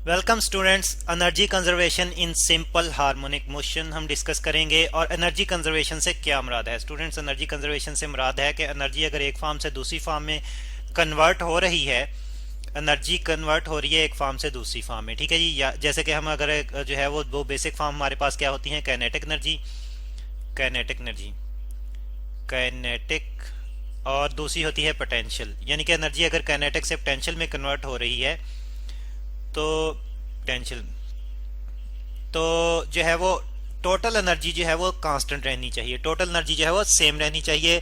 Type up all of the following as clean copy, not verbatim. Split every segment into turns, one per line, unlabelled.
Welcome students. Energy conservation in simple harmonic motion हम discuss करेंगे। और एनर्जी कंजर्वेशन से क्या मुराद है स्टूडेंट्स? एनर्जी कंजर्वेशन से मुराद है कि एनर्जी अगर एक फॉर्म से दूसरी फॉर्म में कन्वर्ट हो रही है, एनर्जी कन्वर्ट हो रही है एक फॉर्म से दूसरी फॉर्म में, ठीक है जी। या जैसे कि हम अगर जो है वो बेसिक फॉर्म हमारे पास क्या होती है, kinetic energy, kinetic energy, kinetic, और दूसरी होती है पोटेंशियल। यानी कि एनर्जी अगर काइनेटिक से पोटेंशियल में कन्वर्ट हो रही है तो पोटेंशियल, तो जो है वो टोटल एनर्जी जो है वो कांस्टेंट रहनी चाहिए, टोटल एनर्जी जो है वो सेम रहनी चाहिए।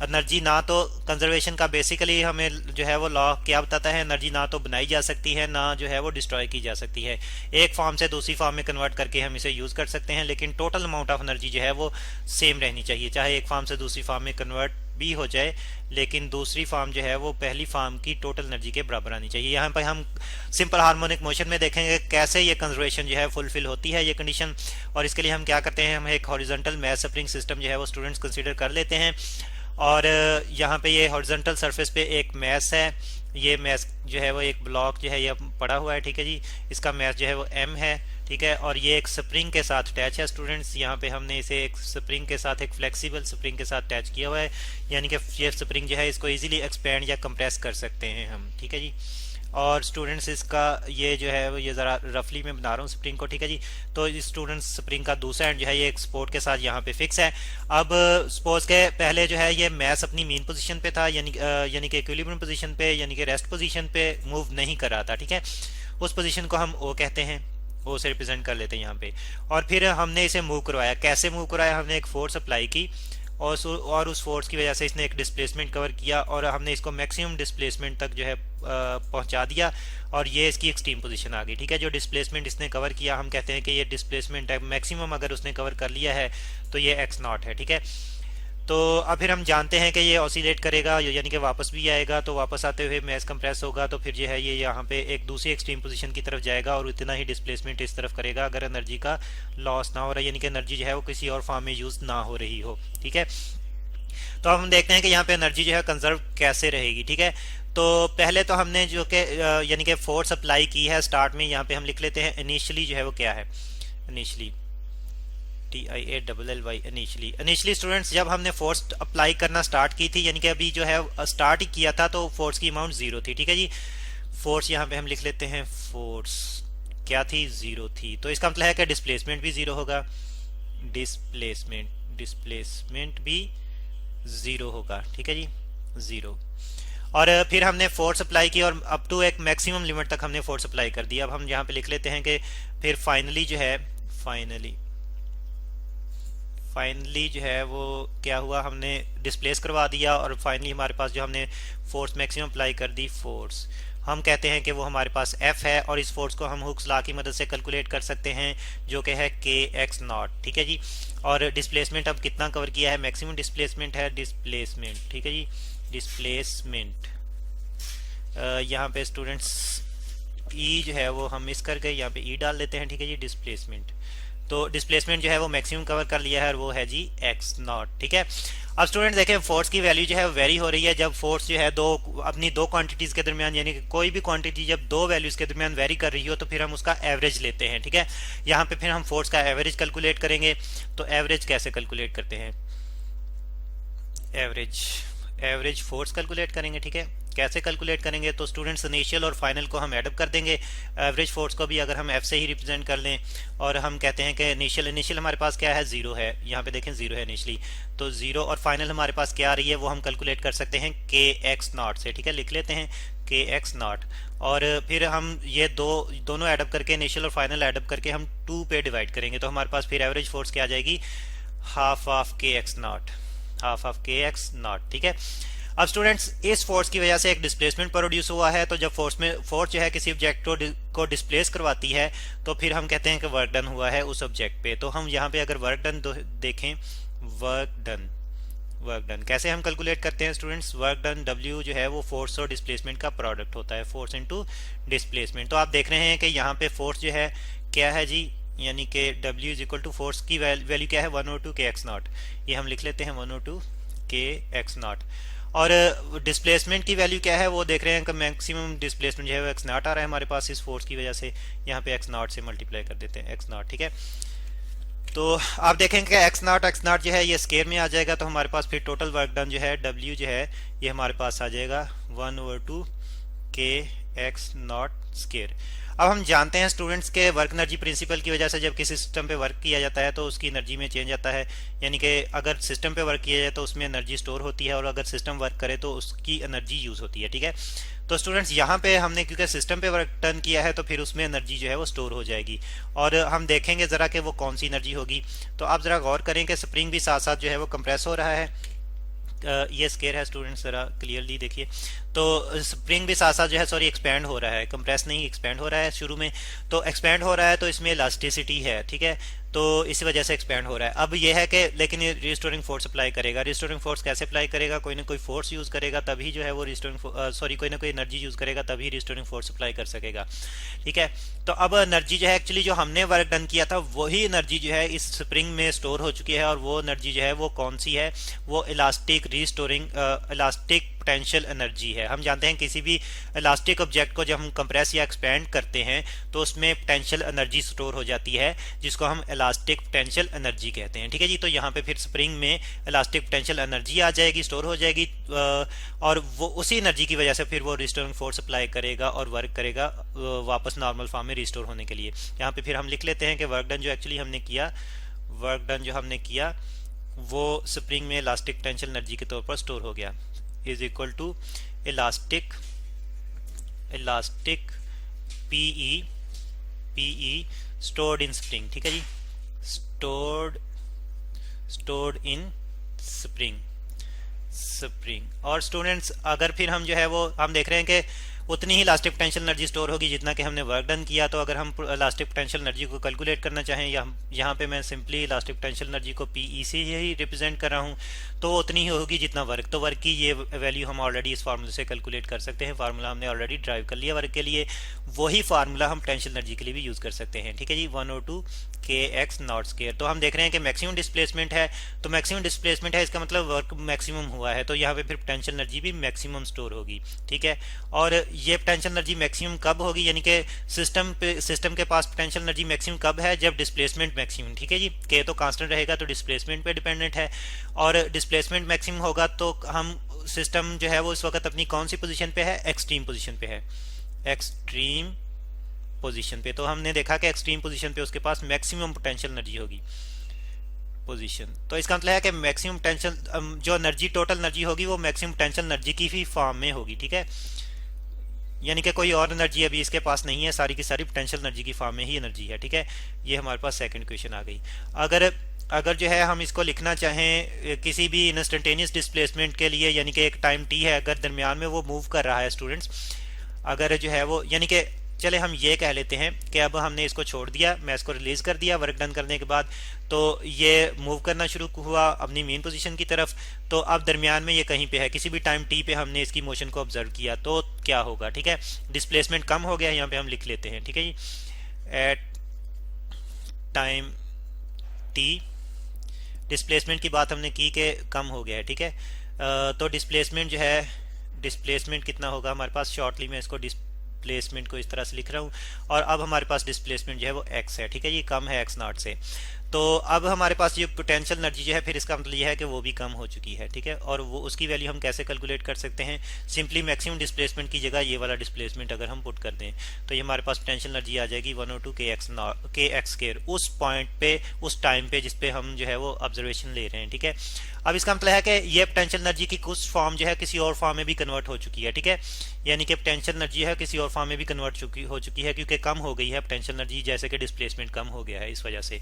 एनर्जी ना तो कंजर्वेशन का बेसिकली हमें जो है वो लॉ क्या बताता है, एनर्जी ना तो बनाई जा सकती है ना जो है वो डिस्ट्रॉय की जा सकती है। एक फॉर्म से दूसरी फॉर्म में कन्वर्ट करके हम इसे यूज कर सकते हैं, लेकिन टोटल अमाउंट ऑफ एनर्जी जो है वो सेम रहनी चाहिए। चाहे एक फॉर्म से दूसरी फॉर्म में कन्वर्ट भी हो जाए, लेकिन दूसरी फॉर्म जो है वो पहली फॉर्म की टोटल एनर्जी के बराबर आनी चाहिए। यहाँ पर हम सिंपल हार्मोनिक मोशन में देखेंगे कैसे ये कंजर्वेशन जो है फुलफिल होती है ये कंडीशन। और इसके लिए हम क्या करते हैं, हम एक हॉरिजॉन्टल मैस स्प्रिंग सिस्टम जो है वो स्टूडेंट्स कंसीडर कर लेते हैं। और यहाँ पे ये हॉरिजॉन्टल सरफेस पे एक मैस है, ये मैस जो है वो एक ब्लॉक जो है ये पड़ा हुआ है, ठीक है जी। इसका मैस जो है वो m है, ठीक है। और ये एक स्प्रिंग के साथ अटैच है स्टूडेंट्स। यहाँ पे हमने इसे एक स्प्रिंग के साथ, एक फ्लेक्सिबल स्प्रिंग के साथ अटैच किया हुआ है, यानी कि ये स्प्रिंग जो है इसको इजीली एक्सपेंड या कंप्रेस कर सकते हैं हम, ठीक है जी। और स्टूडेंट्स इसका ये जो है ये ज़रा रफली में बना रहा हूँ स्प्रिंग को, ठीक है जी। तो इस स्टूडेंट्स स्प्रिंग का दूसरा एंड जो है ये एक सपोर्ट के साथ यहाँ पे फिक्स है। अब सपोज के पहले जो है ये मैस अपनी मीन पोजीशन पे था, यानी कि इक्विलिब्रियम पोजीशन पे, यानी कि रेस्ट पोजीशन पे मूव नहीं कर रहा था, ठीक है। उस पोजीशन को हम ओ कहते हैं, ओ से रिप्रेजेंट कर लेते हैं यहाँ पे। और फिर हमने इसे मूव करवाया। कैसे मूव करवाया? हमने एक फोर्स अप्लाई की और उस फोर्स की वजह से इसने एक डिस्प्लेसमेंट कवर किया और हमने इसको मैक्सिमम डिस्प्लेसमेंट तक जो है पहुंचा दिया, और ये इसकी एक्सट्रीम पोजीशन आ गई, ठीक है। जो डिस्प्लेसमेंट इसने कवर किया हम कहते हैं कि ये डिस्प्लेसमेंट है मैक्सिमम, अगर उसने कवर कर लिया है तो ये एक्स नॉट है, ठीक है। तो अब फिर हम जानते हैं कि ये ऑसिलेट करेगा, यानी कि वापस भी आएगा, तो वापस आते हुए मैस कंप्रेस होगा, तो फिर जो है ये यहाँ पे एक दूसरी एक्सट्रीम पोजीशन की तरफ जाएगा और उतना ही डिस्प्लेसमेंट इस तरफ करेगा अगर एनर्जी का लॉस ना हो रहा है, यानी कि एनर्जी जो है वो किसी और फॉर्म में यूज ना हो रही हो, ठीक है। तो अब हम देखते हैं कि यहाँ पे एनर्जी जो है कंजर्व कैसे रहेगी, ठीक है। तो पहले तो हमने जो कि यानी कि फोर्स अप्लाई की है स्टार्ट में, यहाँ पे हम लिख लेते हैं इनिशियली जो है वो क्या है, इनिशियली TIALLY इनिशियली स्टूडेंट्स जब हमने फोर्स अप्लाई करना स्टार्ट की थी, यानी कि अभी जो है स्टार्ट ही किया था, तो फोर्स की अमाउंट 0 थी, ठीक है जी। फोर्स यहाँ पे हम लिख लेते हैं, फोर्स क्या थी, 0 थी। तो इसका मतलब है कि डिस्प्लेसमेंट भी 0 होगा, डिस्प्लेसमेंट भी 0 होगा, ठीक है जी, 0। और फिर हमने फोर्स अप्लाई की और अप टू एक मैक्सिमम लिमिट तक हमने फोर्स अप्लाई कर दिया। अब हम यहाँ पे लिख लेते हैं कि फिर फाइनली जो है फाइनली जो है वो क्या हुआ, हमने डिस्प्लेस करवा दिया और फाइनली हमारे पास जो हमने फोर्स मैक्सिमम अप्लाई कर दी, फोर्स हम कहते हैं कि वो हमारे पास F है, और इस फोर्स को हम हुक्स लॉ की मदद से कैलकुलेट कर सकते हैं जो कि है kx नॉट, ठीक है जी। और डिस्प्लेसमेंट अब कितना कवर किया है, मैक्सिमम डिस्प्लेसमेंट है, डिस्प्लेसमेंट, ठीक है जी, डिस्प्लेसमेंट। यहाँ पे स्टूडेंट्स E जो है वो हम मिस कर गए, यहाँ पे E डाल लेते हैं, ठीक है जी, डिस्प्लेसमेंट। तो डिस्प्लेसमेंट जो है वो मैक्सिमम कवर कर लिया है और वो है जी x नॉट, ठीक है। अब स्टूडेंट देखें फोर्स की वैल्यू जो है वेरी हो रही है। जब फोर्स जो है अपनी दो क्वांटिटीज के दरमियान, यानी कि कोई भी क्वांटिटी जब दो वैल्यूज के दरमियान वेरी कर रही हो तो फिर हम उसका एवरेज लेते हैं, ठीक है। यहाँ पे फिर हम फोर्स का एवरेज कैलकुलेट करेंगे। तो एवरेज कैसे कैलकुलेट करते हैं, एवरेज फोर्स कैलकुलेट करेंगे, ठीक है। कैसे कैलकुलेट करेंगे? तो स्टूडेंट्स इनिशियल और फाइनल को हम एडअप कर देंगे। एवरेज फोर्स को भी अगर हम F से ही रिप्रेजेंट कर लें और हम कहते हैं कि इनिशियल हमारे पास क्या है, 0 है, यहाँ पे देखें 0 है इनिशियली, तो 0, और फाइनल हमारे पास क्या आ रही है वो हम कैलकुलेट कर सकते हैं kx नॉट से, ठीक है। लिख लेते हैं kx नॉट, और फिर हम ये दोनों एडअप करके, इनिशियल और फाइनल एडअप करके हम 2 पे डिवाइड करेंगे, तो हमारे पास फिर एवरेज फोर्स क्या आ जाएगी, हाफ ऑफ kx नॉट, ठीक है। अब स्टूडेंट्स इस फोर्स की वजह से एक डिस्प्लेसमेंट प्रोड्यूस हुआ है। तो जब फोर्स जो है किसी ऑब्जेक्ट को डिस्प्लेस करवाती है तो फिर हम कहते हैं कि वर्क डन हुआ है उस ऑब्जेक्ट पे। तो हम यहाँ पे अगर वर्क डन देखें, वर्क डन कैसे हम कैलकुलेट करते हैं स्टूडेंट्स, वर्क डन W जो है वो फोर्स और डिस्प्लेसमेंट का प्रोडक्ट होता है, फोर्स इनटू डिस्प्लेसमेंट। तो आप देख रहे हैं कि यहाँ पे फोर्स जो है क्या है जी, यानी कि W is equal to force की वैल्यू क्या है, 102 kx नॉट, ये हम लिख लेते हैं 102 kx नॉट। और डिस्प्लेसमेंट की वैल्यू क्या है वो देख रहे हैं कि मैक्सिमम डिस्प्लेसमेंट जो है वो एक्स नॉट आ रहा है हमारे पास इस फोर्स की वजह से, यहाँ पे एक्स नॉट से मल्टीप्लाई कर देते हैं एक्स नॉट, ठीक है। तो आप देखेंगे कि एक्स नॉट जो है ये स्केयर में आ जाएगा, तो हमारे पास फिर टोटल वर्क डन जो है डब्ल्यू जो है ये हमारे पास आ जाएगा 1/2 के एक्स नॉट स्केयर। अब हम जानते हैं स्टूडेंट्स के वर्क एनर्जी प्रिंसिपल की वजह से जब किसी सिस्टम पे वर्क किया जाता है तो उसकी एनर्जी में चेंज आता है, यानी कि अगर सिस्टम पे वर्क किया जाए तो उसमें एनर्जी स्टोर होती है और अगर सिस्टम वर्क करे तो उसकी एनर्जी यूज़ होती है, ठीक है। तो स्टूडेंट्स यहाँ पे हमने क्योंकि सिस्टम पे वर्क डन किया है तो फिर उसमें एनर्जी जो है वो स्टोर हो जाएगी, और हम देखेंगे ज़रा कि वो कौन सी एनर्जी होगी। तो आप ज़रा गौर करें कि स्प्रिंग भी साथ साथ जो है वो कंप्रेस हो रहा है, ये स्केयर है स्टूडेंट्स, ज़रा क्लियरली देखिए। तो स्प्रिंग भी साथ साथ जो है सॉरी एक्सपैंड हो रहा है, कंप्रेस नहीं एक्सपैंड हो रहा है शुरू में, तो एक्सपैंड हो रहा है तो इसमें इलास्टिसिटी है, ठीक है, तो इसी वजह से एक्सपैंड हो रहा है। अब ये है कि लेकिन ये रिस्टोरिंग फोर्स अप्लाई करेगा, रिस्टोरिंग फोर्स कैसे अप्लाई करेगा, कोई ना कोई फोर्स यूज़ करेगा तभी जो है वो रिस्टोरिंग कोई ना कोई एनर्जी यूज़ करेगा तभी रिस्टोरिंग फोर्स अप्लाई कर सकेगा, ठीक है। तो अब एनर्जी जो है एक्चुअली जो हमने वर्क डन किया था वही एनर्जी जो है इस स्प्रिंग में स्टोर हो चुकी है, और वो एनर्जी जो है वो कौन सी है, वो elastic restoring elastic potential energy है। हम जानते हैं किसी भी इलास्टिक ऑब्जेक्ट को जब हम कंप्रेस या एक्सपेंड करते हैं तो उसमें पोटेंशियल एनर्जी स्टोर हो जाती है जिसको हम इलास्टिक पोटेंशियल एनर्जी कहते हैं, ठीक है जी। तो यहाँ पे फिर स्प्रिंग में इलास्टिक पोटेंशियल एनर्जी आ जाएगी, स्टोर हो जाएगी, और वो उसी एनर्जी की वजह से फिर वो रिस्टोरिंग फोर्स अप्लाई करेगा और वर्क करेगा वापस नॉर्मल फॉर्म में रिस्टोर होने के लिए। यहाँ पे फिर हम लिख लेते हैं कि वर्क डन जो एक्चुअली हमने किया, वर्क डन जो हमने किया वो स्प्रिंग में इलास्टिक पोटेंशियल एनर्जी के तौर पर स्टोर हो गया, is equal to elastic PE stored in spring, ठीक है जी, स्टोर्ड इन स्प्रिंग। और स्टूडेंट्स अगर फिर हम जो है वो हम देख रहे हैं कि उतनी ही इलास्टिक पोटेंशियल एनर्जी स्टोर होगी जितना कि हमने वर्क डन किया। तो अगर हम इलास्टिक पोटेंशियल एनर्जी को कैलकुलेट करना चाहें, या यहाँ पे मैं सिंपली इलास्टिक पोटेंशियल एनर्जी को पीई से ही रिप्रेजेंट कर रहा हूँ, तो वो उतनी ही होगी जितना वर्क। तो वर्क की ये वैल्यू हम ऑलरेडी इस फार्मूले से कैलकुलेट कर सकते हैं, फार्मूला हमने ऑलरेडी ड्राइव कर लिया वर्क के लिए, वही फार्मूला हम पोटेंशियल एनर्जी के लिए भी यूज़ कर सकते हैं, ठीक है जी, 1/2 के एक्स नॉट स्केयर। तो हम देख रहे हैं कि मैक्सिमम डिस्प्लेसमेंट है, तो मैक्सिमम डिस्प्लेसमेंट है इसका मतलब वर्क मैक्सिमम हुआ है, तो यहाँ पे फिर पोटेंशियल एनर्जी भी मैक्सिमम स्टोर होगी, ठीक है। और ये पोटेंशियल एनर्जी मैक्सिमम कब होगी, यानी कि सिस्टम के पास पोटेंशियल एनर्जी मैक्सिमम कब है, जब डिस्प्लेसमेंट मैक्सिमम, ठीक है जी, के तो कांस्टेंट रहेगा तो डिस्प्लेसमेंट पे डिपेंडेंट है, और डिस्प्लेसमेंट मैक्सिमम होगा तो हम सिस्टम जो है वो इस वक्त अपनी कौन सी पोजीशन पे है, एक्सट्रीम पोजीशन पे है, एक्सट्रीम पोजीशन पे। तो हमने देखा कि एक्सट्रीम पोजीशन पे उसके पास मैक्सिमम पोटेंशियल एनर्जी होगी पोजीशन। तो इसका मतलब है कि मैक्सिमम पोटेंशियल जो एनर्जी टोटल एनर्जी होगी वो मैक्सिमम पोटेंशियल एनर्जी की ही फॉर्म में होगी, ठीक है, यानी कि कोई और एनर्जी अभी इसके पास नहीं है, सारी की सारी पोटेंशियल एनर्जी की फॉर्म में ही एनर्जी है, ठीक है। ये हमारे पास सेकंड क्वेश्चन आ गई। अगर जो है हम इसको लिखना चाहें किसी भी इंस्टेंटेनियस डिस्प्लेसमेंट के लिए, यानी कि एक टाइम टी है, अगर दरमियान में वो मूव कर रहा है स्टूडेंट्स, अगर जो है वो यानी कि चले हम ये कह लेते हैं कि अब हमने इसको छोड़ दिया, मैं इसको रिलीज कर दिया वर्क डन करने के बाद, तो ये मूव करना शुरू हुआ अपनी मेन पोजीशन की तरफ। तो अब दरमियान में ये कहीं पे है, किसी भी टाइम टी पे हमने इसकी मोशन को ऑब्जर्व किया, तो क्या होगा, ठीक है, डिस्प्लेसमेंट कम हो गया, यहाँ पे हम लिख लेते हैं, ठीक है जी, एट टाइम टी डिस्प्लेसमेंट की बात हमने की कि कम हो गया है, ठीक है। तो डिस्प्लेसमेंट जो है, डिस्प्लेसमेंट कितना होगा हमारे पास, शॉर्टली मैं इसको डिस्प्लेसमेंट को इस तरह से लिख रहा हूँ, और अब हमारे पास डिस्प्लेसमेंट जो है वो x है, ठीक है, ये कम है x नॉट से। तो अब हमारे पास ये पोटेंशियल एनर्जी जो है फिर इसका मतलब ये है कि वो भी कम हो चुकी है, ठीक है, और वो उसकी वैल्यू हम कैसे कैलकुलेट कर सकते हैं, सिंपली मैक्सिमम डिस्प्लेसमेंट की जगह ये वाला डिस्प्लेसमेंट अगर हम पुट कर दें तो ये हमारे पास पोटेंशियल एनर्जी आ जाएगी 1/2 के एक्स स्क्वायर उस पॉइंट पे, उस टाइम पे जिस पे हम जो है वो ऑब्जर्वेशन ले रहे हैं, ठीक है। अब इसका मतलब है कि ये पोटेंशियल एनर्जी की कुछ फॉर्म जो है किसी और फॉर्म में भी कन्वर्ट हो चुकी है, ठीक है, यानी कि पोटेंशियल एनर्जी है किसी और फॉर्म में भी कन्वर्ट हो चुकी है क्योंकि कम हो गई है पोटेंशियल एनर्जी, जैसे कि डिस्प्लेसमेंट कम हो गया है इस वजह से।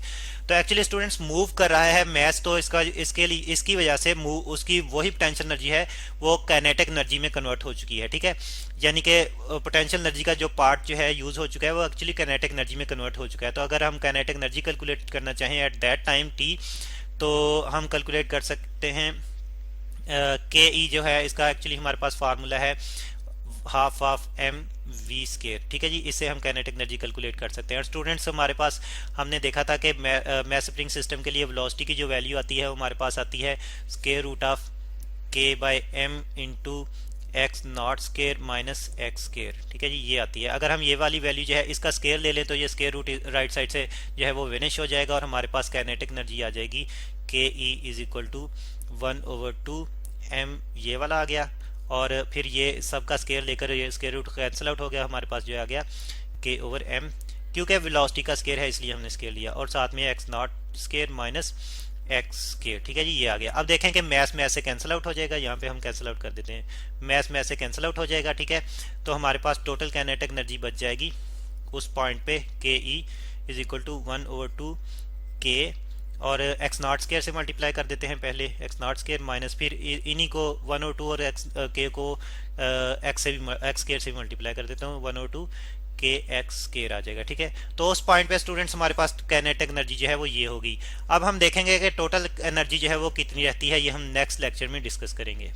तो एक्चुअली स्टूडेंट्स मूव कर रहा है मैस, तो इसके लिए इसकी वजह से उसकी वही पोटेंशियल एनर्जी है वो काइनेटिक एनर्जी में कन्वर्ट हो चुकी है, ठीक है, यानी कि पोटेंशियल एनर्जी का जो पार्ट जो है यूज हो चुका है वो एक्चुअली काइनेटिक एनर्जी में कन्वर्ट हो चुका है। तो अगर हम काइनेटिक एनर्जी कैलकुलेट करना चाहें एट दैट टाइम टी, तो हम कैलकुलेट कर सकते हैं के ई जो है इसका एक्चुअली हमारे पास फार्मूला है half of m v square, ठीक है जी, इससे हम काइनेटिक एनर्जी कैलकुलेट कर सकते हैं। और स्टूडेंट्स हमारे पास हमने देखा था कि मैस स्प्रिंग सिस्टम के लिए वेलोसिटी की जो वैल्यू आती है वो हमारे पास आती है square root of k by m into x not square minus x square, ठीक है जी, ये आती है। अगर हम ये वाली वैल्यू जो है इसका स्केयर ले लें तो ये स्केयर रूट राइट साइड से जो है वो विनिश हो जाएगा और हमारे पास काइनेटिक एनर्जी आ जाएगी K E is equal to 1/2 m, ये वाला आ गया, और फिर ये सबका स्केयर लेकर ये स्केयर रूट कैंसिल आउट हो गया, हमारे पास जो आ गया के ओवर एम, क्योंकि वेलोसिटी का स्केयर है इसलिए हमने स्केयर लिया, और साथ में x not square minus x square, ठीक है जी, ये आ गया। अब देखें कि मैथ में ऐसे कैंसिल आउट हो जाएगा, यहाँ पे हम कैंसिल आउट कर देते हैं, मैथ में ऐसे कैंसिल आउट हो जाएगा, ठीक है। तो हमारे पास टोटल काइनेटिक एनर्जी बच जाएगी उस पॉइंट पे के ई इज इक्वल टू 1/2 के, और एक्स नॉट स्केयर से मल्टीप्लाई कर देते हैं पहले, एक्स नॉट स्केयर माइनस फिर इन्हीं को 1/2 और एक्स के को एक्स से भी एक्स स्केयर से भी मल्टीप्लाई कर देता हूँ, 1/2 के एक्स स्केयर आ जाएगा, ठीक है। तो उस पॉइंट पे स्टूडेंट्स हमारे पास काइनेटिक एनर्जी जो है वो ये होगी। अब हम देखेंगे कि टोटल एनर्जी जो है वो कितनी रहती है, ये हम नेक्स्ट लेक्चर में डिस्कस करेंगे।